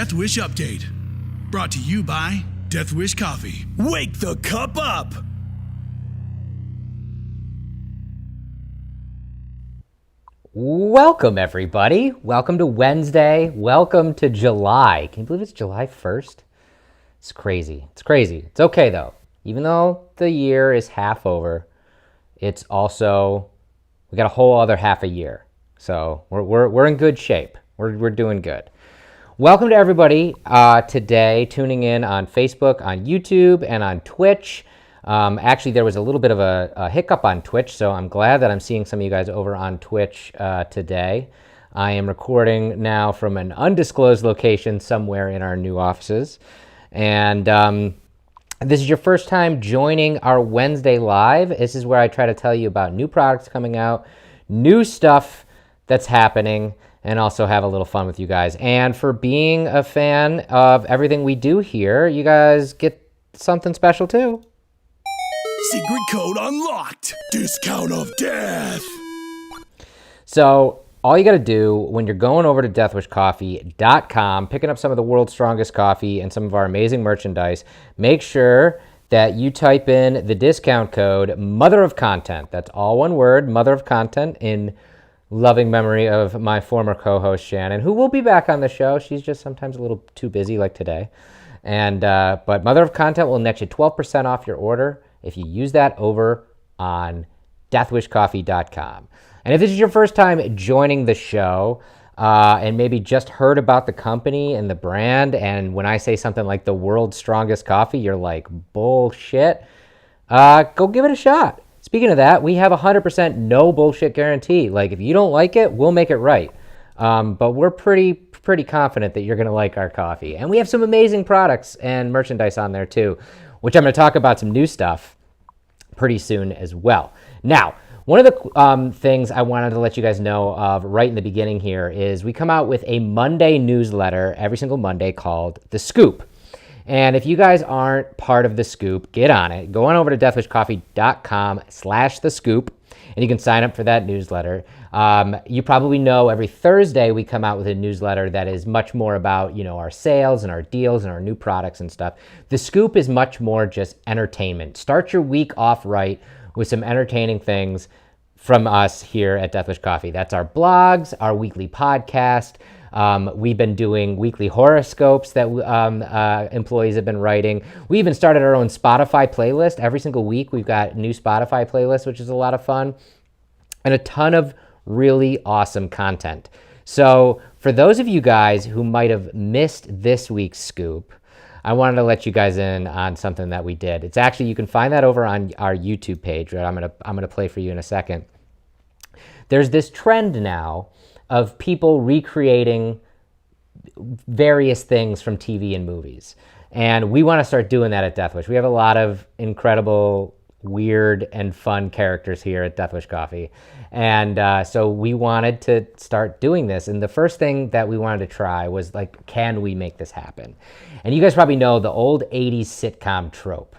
Deathwish Update. Brought to you by Deathwish Coffee. Wake the cup up! Welcome, everybody. Welcome to Wednesday. Welcome to July. Can you believe it's July 1st? It's crazy. It's crazy. It's okay, though. Even though the year is half over, it's also, we got a whole other half a year. So we're in good shape. We're doing good. Welcome to everybody today tuning in on Facebook, on YouTube, and on Twitch. Actually, there was a little bit of a hiccup on Twitch, so I'm glad that I'm seeing some of you guys over on Twitch today. I am recording now from an undisclosed location somewhere in our new offices. And this is your first time joining our Wednesday Live. This is where I try to tell you about new products coming out, new stuff that's happening, and also have a little fun with you guys. And for being a fan of everything we do here, you guys get something special too. Secret code unlocked. Discount of death. So all you got to do when you're going over to deathwishcoffee.com, picking up some of the world's strongest coffee and some of our amazing merchandise, make sure that you type in the discount code Mother of Content. That's all one word, Mother of Content, in loving memory of my former co-host Shannon, who will be back on the show. She's just sometimes a little too busy like today. And but Mother of Content will net you 12% off your order if you use that over on deathwishcoffee.com. And if this is your first time joining the show and maybe just heard about the company and the brand, and when I say something like the world's strongest coffee, you're like, bullshit, go give it a shot. Speaking of that, we have 100% no bullshit guarantee. Like, if you don't like it, we'll make it right. But we're pretty confident that you're going to like our coffee. And we have some amazing products and merchandise on there too, which I'm going to talk about some new stuff pretty soon as well. Now, one of the things I wanted to let you guys know of right in the beginning here is we come out with a Monday newsletter every single Monday called The Scoop. And if you guys aren't part of The Scoop, get on it. Go on over to deathwishcoffee.com/The Scoop, and you can sign up for that newsletter. You probably know every Thursday we come out with a newsletter that is much more about, you know, our sales and our deals and our new products and stuff. The Scoop is much more just entertainment. Start your week off right with some entertaining things from us here at Deathwish Coffee. That's our blogs, our weekly podcast. We've been doing weekly horoscopes that employees have been writing. We even started our own Spotify playlist. Every single week we've got new Spotify playlists, which is a lot of fun, and a ton of really awesome content. So for those of you guys who might have missed this week's scoop, I wanted to let you guys in on something that we did. It's actually, you can find that over on our YouTube page, that I'm gonna play for you in a second. There's this trend now of people recreating various things from TV and movies. And we want to start doing that at Deathwish. We have a lot of incredible, weird, and fun characters here at Deathwish Coffee. And so we wanted to start doing this. And the first thing that we wanted to try was, like, can we make this happen? And you guys probably know the old 80s sitcom trope.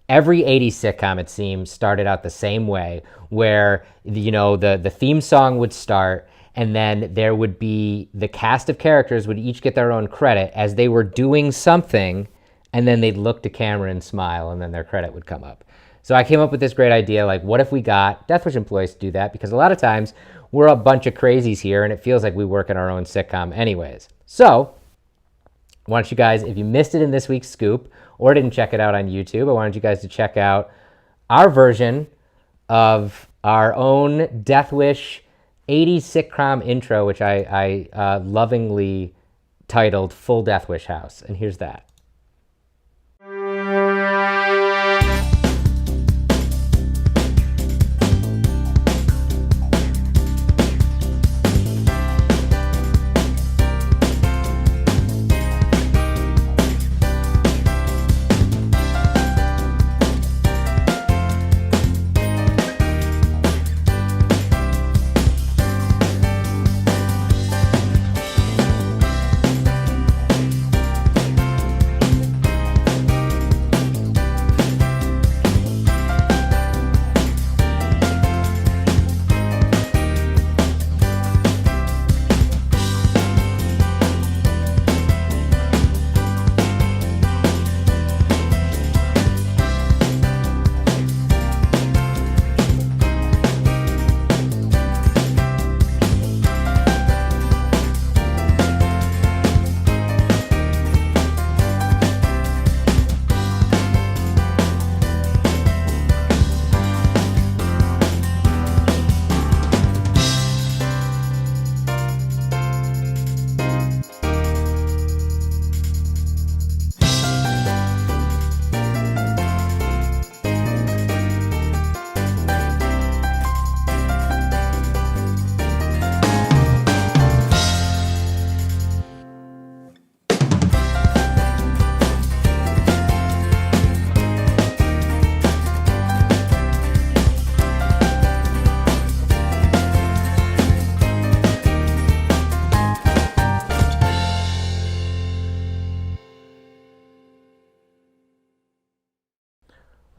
Every 80s sitcom, it seems, started out the same way, where, you know, the theme song would start, and then there would be the cast of characters would each get their own credit as they were doing something, and then they'd look to camera and smile, and then their credit would come up. So I came up with this great idea, like, what if we got Deathwish employees to do that? Because a lot of times we're a bunch of crazies here, and it feels like we work in our own sitcom anyways. So I want you guys, if you missed it in this week's scoop or didn't check it out on YouTube, I wanted you guys to check out our version of our own Deathwish 80s sitcom intro, which I lovingly titled Full Deathwish House. And here's that.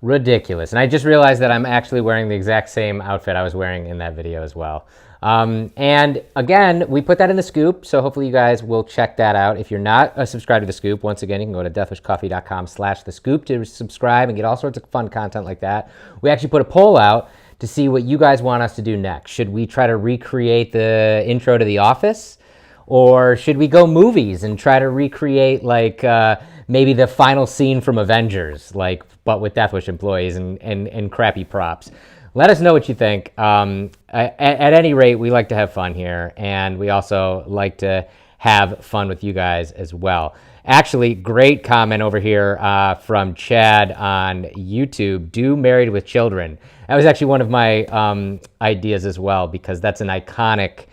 Ridiculous. And I just realized that I'm actually wearing the exact same outfit I was wearing in that video as well. And again, we put that in the scoop, so hopefully you guys will check that out. If you're not a subscriber to the scoop, once again, you can go to deathwishcoffee.com/thescoop to subscribe and get all sorts of fun content like that. We actually put a poll out to see what you guys want us to do next. Should we try to recreate the intro to The Office? Or should we go movies and try to recreate like maybe the final scene from Avengers, like but with Deathwish employees and crappy props? Let us know what you think. At any rate, we like to have fun here, and we also like to have fun with you guys as well. Actually, great comment over here from Chad on YouTube. Do Married with Children. That was actually one of my ideas as well, because that's an iconic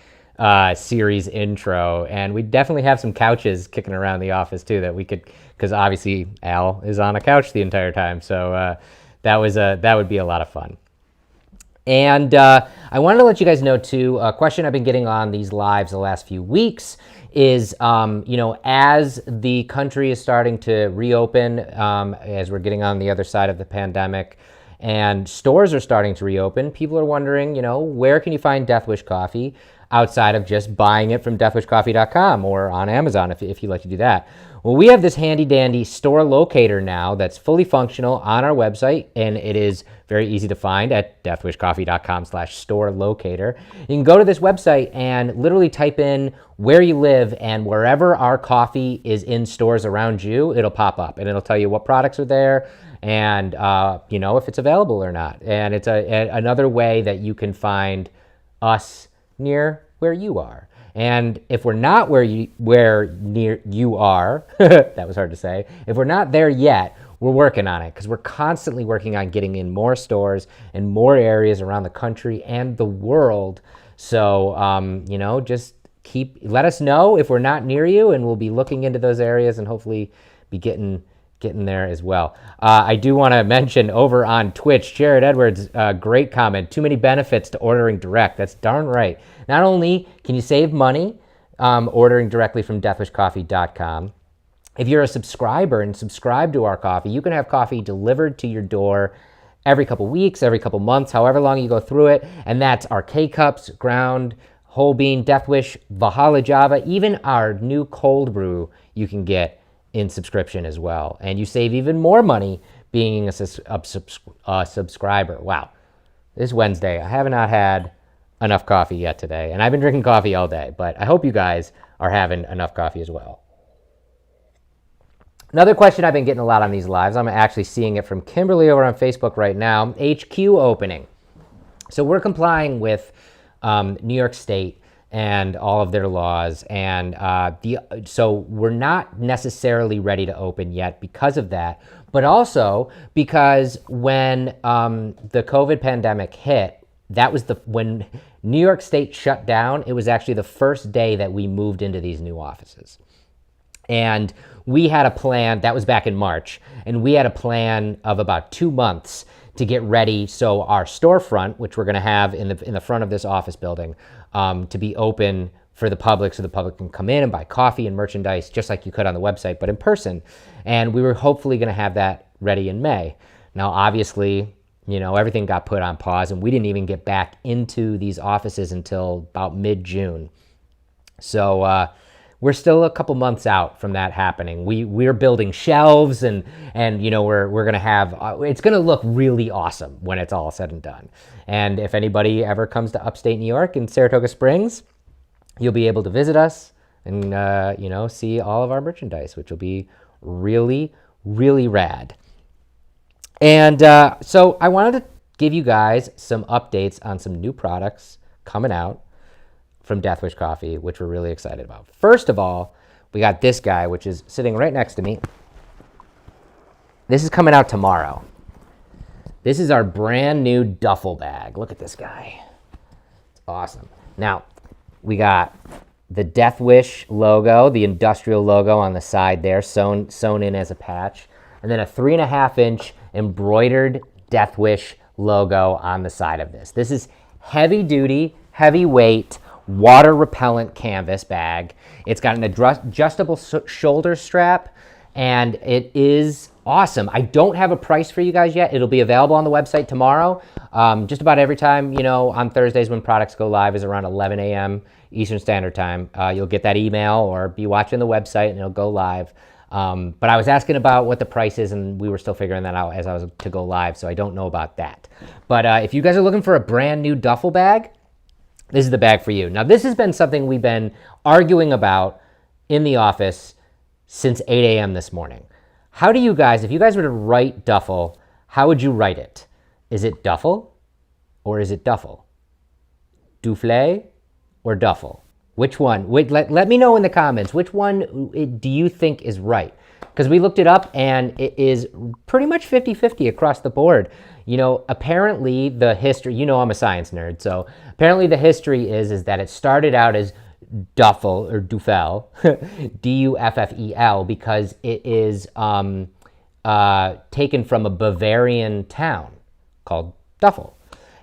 series intro, and we definitely have some couches kicking around the office too that we could, because obviously Al is on a couch the entire time, so that would be a lot of fun. And I wanted to let you guys know too, a question I've been getting on these lives the last few weeks is, as the country is starting to reopen, as we're getting on the other side of the pandemic, and stores are starting to reopen, people are wondering, where can you find Deathwish coffee outside of just buying it from deathwishcoffee.com or on Amazon if you like to do that. Well, we have this handy dandy store locator now that's fully functional on our website, and it is very easy to find at deathwishcoffee.com/store locator. You can go to this website and literally type in where you live, and wherever our coffee is in stores around you, it'll pop up and it'll tell you what products are there and if it's available or not. And it's another way that you can find us near where you are. And if we're not where near you are, that was hard to say. If we're not there yet, we're working on it, because we're constantly working on getting in more stores and more areas around the country and the world. So, just let us know if we're not near you, and we'll be looking into those areas and hopefully be getting there as well. I do want to mention over on Twitch, Jared Edwards, great comment. Too many benefits to ordering direct. That's darn right. Not only can you save money ordering directly from deathwishcoffee.com, if you're a subscriber and subscribe to our coffee, you can have coffee delivered to your door every couple weeks, every couple months, however long you go through it. And that's our K-Cups, ground, whole bean, Deathwish, Valhalla Java, even our new cold brew you can get in subscription as well. And you save even more money being a subscriber. Wow. This Wednesday, I have not had enough coffee yet today. And I've been drinking coffee all day, but I hope you guys are having enough coffee as well. Another question I've been getting a lot on these lives, I'm actually seeing it from Kimberly over on Facebook right now, HQ opening. So we're complying with New York State and all of their laws, and so we're not necessarily ready to open yet because of that, but also because when the COVID pandemic hit, that was when New York State shut down. It was actually the first day that we moved into these new offices. And we had a plan, that was back in March, and we had a plan of about 2 months to get ready. So our storefront, which we're going to have in the front of this office building, to be open for the public, so the public can come in and buy coffee and merchandise just like you could on the website, but in person. And we were hopefully going to have that ready in May. Now, obviously, everything got put on pause, and we didn't even get back into these offices until about mid-June. So we're still a couple months out from that happening. We're building shelves, and we're gonna have it's gonna look really awesome when it's all said and done. And if anybody ever comes to upstate New York in Saratoga Springs, you'll be able to visit us and see all of our merchandise, which will be really, really rad. And so I wanted to give you guys some updates on some new products coming out from Deathwish Coffee, which we're really excited about. First of all, we got this guy, which is sitting right next to me. This is coming out tomorrow. This is our brand new duffel bag. Look at this guy. It's awesome. Now, we got the Deathwish logo, the industrial logo on the side there, sewn in as a patch, and then a 3.5-inch embroidered Deathwish logo on the side of this. This is heavy duty, heavyweight, water repellent canvas bag. It's got an adjustable shoulder strap, and it is awesome. I don't have a price for you guys yet. It'll be available on the website tomorrow. Just about every time, on Thursdays when products go live is around 11 a.m. Eastern Standard Time. You'll get that email or be watching the website and it'll go live. But I was asking about what the price is, and we were still figuring that out as I was to go live, so I don't know about that. But if you guys are looking for a brand new duffel bag, this is the bag for you. Now, this has been something we've been arguing about in the office since 8 a.m. this morning. How do you guys, if you guys were to write duffel, how would you write it? Is it duffel or is it duffle? Duffle or duffel? Which one? Let me know in the comments. Which one do you think is right? Because we looked it up and it is pretty much 50-50 across the board. Apparently the history, I'm a science nerd, so apparently the history is that it started out as Duffel or Duffel, Duffel, because it is taken from a Bavarian town called Duffel.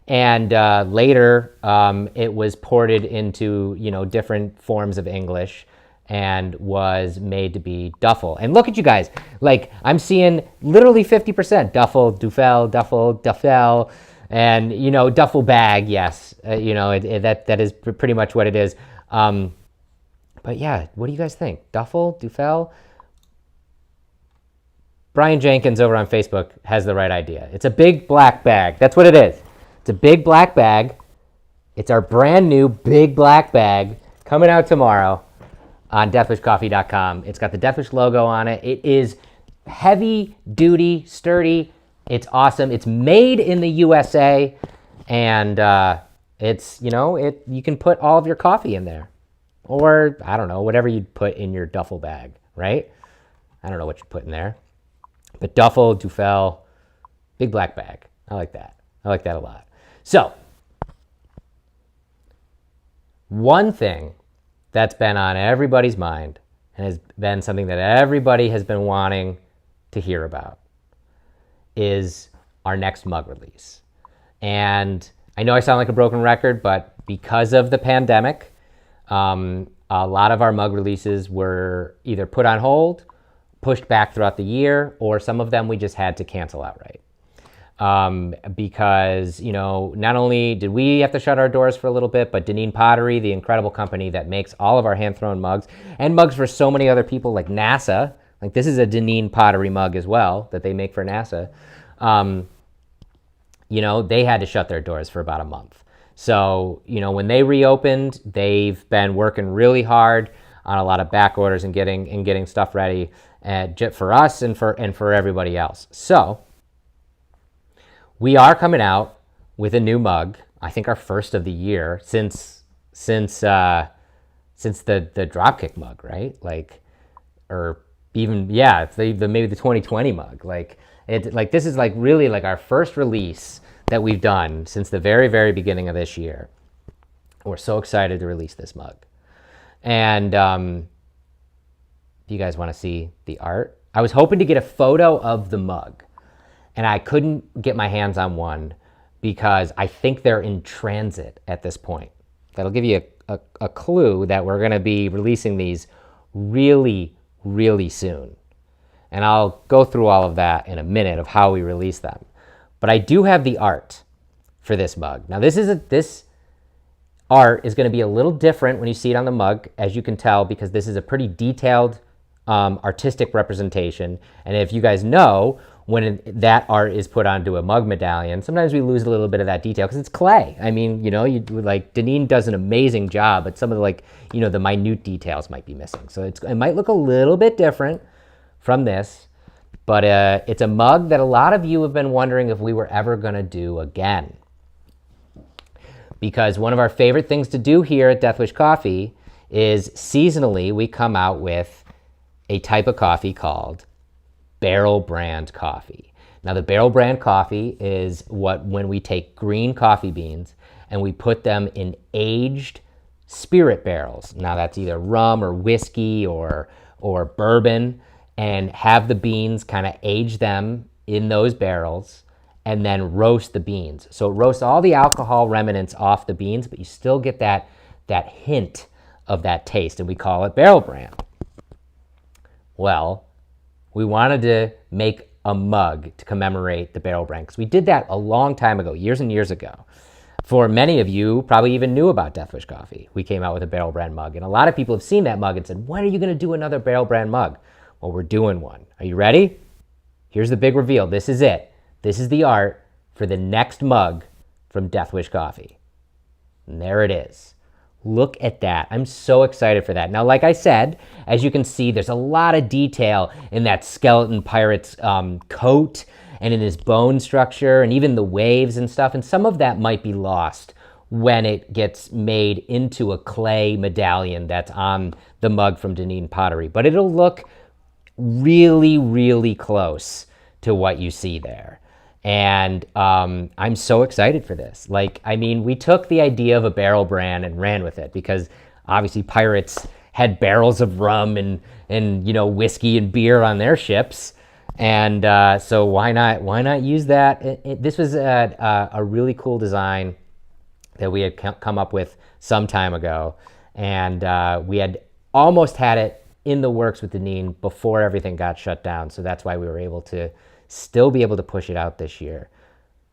And later it was ported into, different forms of English and was made to be Duffel. And look at you guys, like I'm seeing literally 50% Duffel, Duffel, Duffel, Duffel, and, Duffel Bag, yes, that is pretty much what it is. But yeah, what do you guys think? Duffel, Duffel? Brian Jenkins over on Facebook has the right idea. It's a big black bag. That's what it is. It's a big black bag. It's our brand new big black bag coming out tomorrow on deathwishcoffee.com. It's got the Deathwish logo on it. It is heavy duty, sturdy. It's awesome. It's made in the USA, and it's, you can put all of your coffee in there, or I don't know, whatever you'd put in your duffel bag, right? I don't know what you put in there, but Duffel, Duffel, big black bag. I like that. I like that a lot. So, one thing that's been on everybody's mind and has been something that everybody has been wanting to hear about is our next mug release. And I know I sound like a broken record, but because of the pandemic, a lot of our mug releases were either put on hold, pushed back throughout the year, or some of them we just had to cancel outright. Because, not only did we have to shut our doors for a little bit, but Deneen Pottery, the incredible company that makes all of our hand-thrown mugs and mugs for so many other people like NASA, like this is a Deneen Pottery mug as well that they make for NASA. They had to shut their doors for about a month. So, when they reopened, they've been working really hard on a lot of back orders and getting stuff ready for us and for everybody else. So, we are coming out with a new mug. I think our first of the year since the Dropkick mug, right? Or even maybe the 2020 mug. This is really our first release that we've done since the very, very beginning of this year. We're so excited to release this mug. And if you guys want to see the art, I was hoping to get a photo of the mug, and I couldn't get my hands on one because I think they're in transit at this point. That'll give you a clue that we're going to be releasing these really, really soon. And I'll go through all of that in a minute of how we release them. But I do have the art for this mug. Now this art is going to be a little different when you see it on the mug, as you can tell, because this is a pretty detailed artistic representation. And if you guys know, when that art is put onto a mug medallion, sometimes we lose a little bit of that detail because it's clay. I mean, Deneen does an amazing job, but some of the minute details might be missing. So it might look a little bit different from this, but it's a mug that a lot of you have been wondering if we were ever going to do again. Because one of our favorite things to do here at Deathwish Coffee is seasonally we come out with a type of coffee called barrel brand coffee. Now the barrel brand coffee is when we take green coffee beans and we put them in aged spirit barrels. Now that's either rum or whiskey or bourbon, and have the beans kind of age them in those barrels and then roast the beans. So it roasts all the alcohol remnants off the beans, but you still get that hint of that taste, and we call it barrel brand. Well, We wanted to make a mug to commemorate the barrel brand, because we did that a long time ago, years and years ago. For many of you, probably even knew about Deathwish Coffee. We came out with a barrel brand mug, and a lot of people have seen that mug and said, when are you going to do another barrel brand mug? Well, we're doing one. Are you ready? Here's the big reveal. This is it. This is the art for the next mug from Deathwish Coffee. And there it is. Look at that. I'm so excited for that. Now, like I said, as you can see, there's a lot of detail in that skeleton pirate's coat and in his bone structure and even the waves and stuff. And some of that might be lost when it gets made into a clay medallion that's on the mug from Dunedin Pottery. But it'll look really, really close to what you see there. And I'm so excited for this. We took the idea of a barrel brand and ran with it, because obviously pirates had barrels of rum and whiskey and beer on their ships. And so why not use that? This was a really cool design that we had come up with some time ago. And we had almost had it in the works with Dunedin before everything got shut down. So that's why we were able to still be able to push it out this year.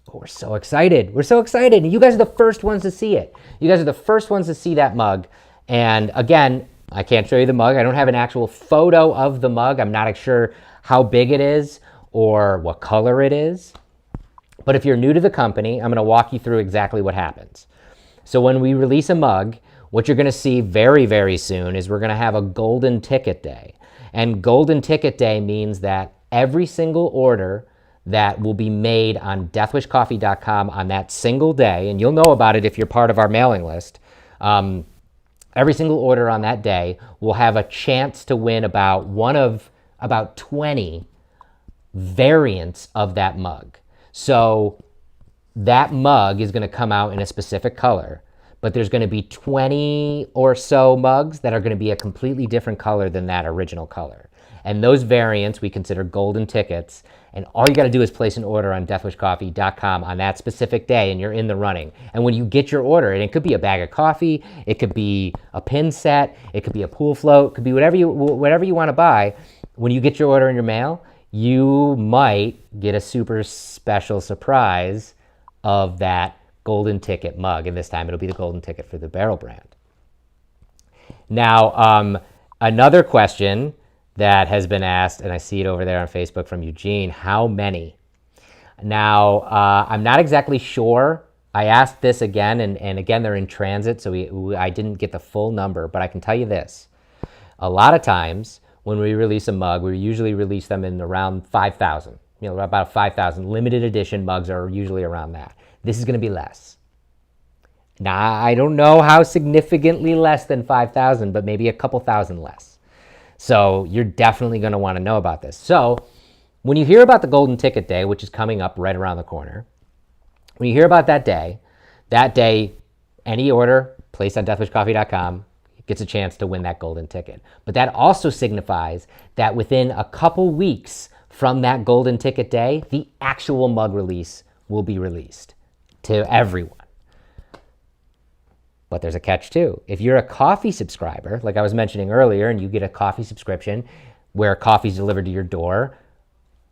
But we're so excited. We're so excited. And you guys are the first ones to see it. You guys are the first ones to see that mug. And again, I can't show you the mug. I don't have an actual photo of the mug. I'm not sure how big it is or what color it is. But if you're new to the company, I'm going to walk you through exactly what happens. So when we release a mug, what you're going to see very, very soon is we're going to have a golden ticket day. And golden ticket day means that every single order that will be made on deathwishcoffee.com on that single day, and you'll know about it if you're part of our mailing list, every single order on that day will have a chance to win about 20 variants of that mug. So that mug is going to come out in a specific color, but there's going to be 20 or so mugs that are going to be a completely different color than that original color. And those variants we consider golden tickets. And all you got to do is place an order on deathwishcoffee.com on that specific day, and you're in the running. And when you get your order, and it could be a bag of coffee, it could be a pin set, it could be a pool float, it could be whatever you want to buy. When you get your order in your mail, you might get a super special surprise of that golden ticket mug. And this time it'll be the golden ticket for the barrel brand. Now, another question that has been asked, and I see it over there on Facebook from Eugene, how many? Now, I'm not exactly sure. I asked this again, and again, they're in transit, so I didn't get the full number, but I can tell you this. A lot of times, when we release a mug, we usually release them in around 5,000. About 5,000. Limited edition mugs are usually around that. This is going to be less. Now, I don't know how significantly less than 5,000, but maybe a couple thousand less. So you're definitely going to want to know about this. So when you hear about the Golden Ticket Day, which is coming up right around the corner, when you hear about that day, any order placed on deathwishcoffee.com gets a chance to win that golden ticket. But that also signifies that within a couple weeks from that Golden Ticket Day, the actual mug release will be released to everyone. But there's a catch too. If you're a coffee subscriber, like I was mentioning earlier, and you get a coffee subscription where coffee's delivered to your door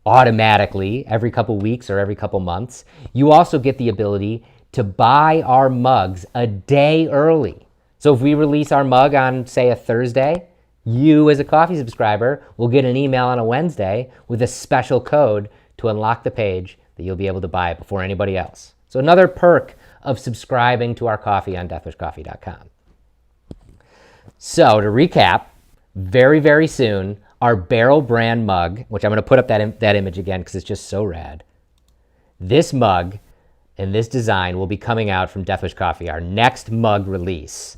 automatically every couple weeks or every couple months, you also get the ability to buy our mugs a day early. So if we release our mug on, say, a Thursday, you as a coffee subscriber will get an email on a Wednesday with a special code to unlock the page that you'll be able to buy it before anybody else. So another perk of subscribing to our coffee on deathwishcoffee.com. So to recap, very, very soon, our barrel brand mug, which I'm going to put up that image again because it's just so rad. This mug and this design will be coming out from Deathwish Coffee, our next mug release.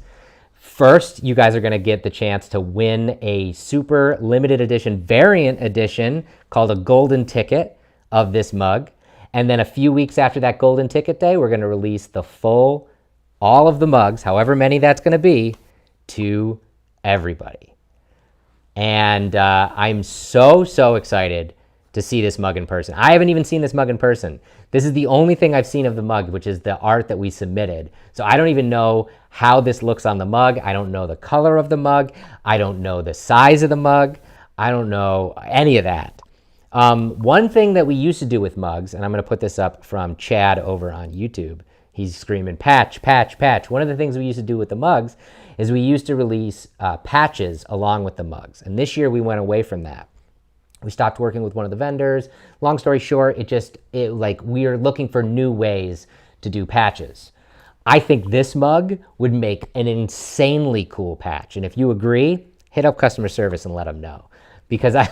First, you guys are going to get the chance to win a super limited edition variant edition called a golden ticket of this mug. And then a few weeks after that Golden Ticket Day, we're going to release all of the mugs, however many that's going to be, to everybody. And I'm so, so excited to see this mug in person. I haven't even seen this mug in person. This is the only thing I've seen of the mug, which is the art that we submitted. So I don't even know how this looks on the mug. I don't know the color of the mug. I don't know the size of the mug. I don't know any of that. One thing that we used to do with mugs, and I'm going to put this up from Chad over on YouTube. He's screaming, patch, patch, patch. One of the things we used to do with the mugs is we used to release patches along with the mugs. And this year we went away from that. We stopped working with one of the vendors. Long story short, we are looking for new ways to do patches. I think this mug would make an insanely cool patch. And if you agree, hit up customer service and let them know. Because I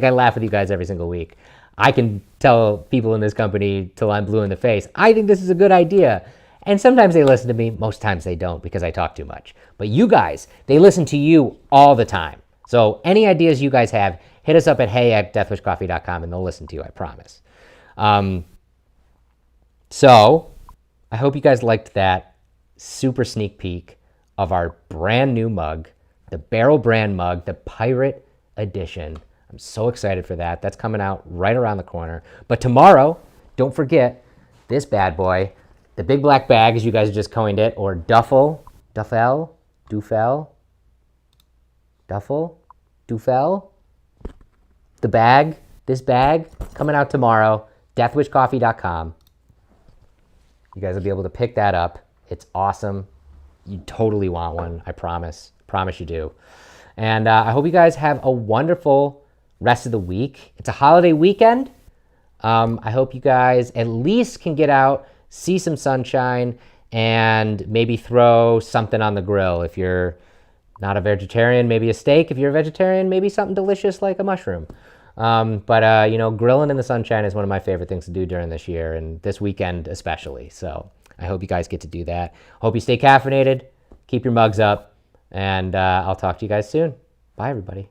laugh with you guys every single week. I can tell people in this company till I'm blue in the face, I think this is a good idea. And sometimes they listen to me. Most times they don't because I talk too much. But you guys, they listen to you all the time. So any ideas you guys have, hit us up at hey@deathwishcoffee.com and they'll listen to you, I promise. So I hope you guys liked that super sneak peek of our brand new mug, the Barrel brand mug, the Pirate Edition. I'm so excited for that. That's coming out right around the corner. But tomorrow, don't forget this bad boy, the Big Black Bag, as you guys just coined it, or Duffle, Duffel, the bag, this bag, coming out tomorrow, deathwishcoffee.com. You guys will be able to pick that up. It's awesome. You totally want one, I promise. Promise you do. And I hope you guys have a wonderful rest of the week. It's a holiday weekend. I hope you guys at least can get out, see some sunshine, and maybe throw something on the grill. If you're not a vegetarian, maybe a steak. If you're a vegetarian, maybe something delicious like a mushroom. But grilling in the sunshine is one of my favorite things to do during this year, and this weekend especially. So I hope you guys get to do that. Hope you stay caffeinated, keep your mugs up, and I'll talk to you guys soon. Bye, everybody.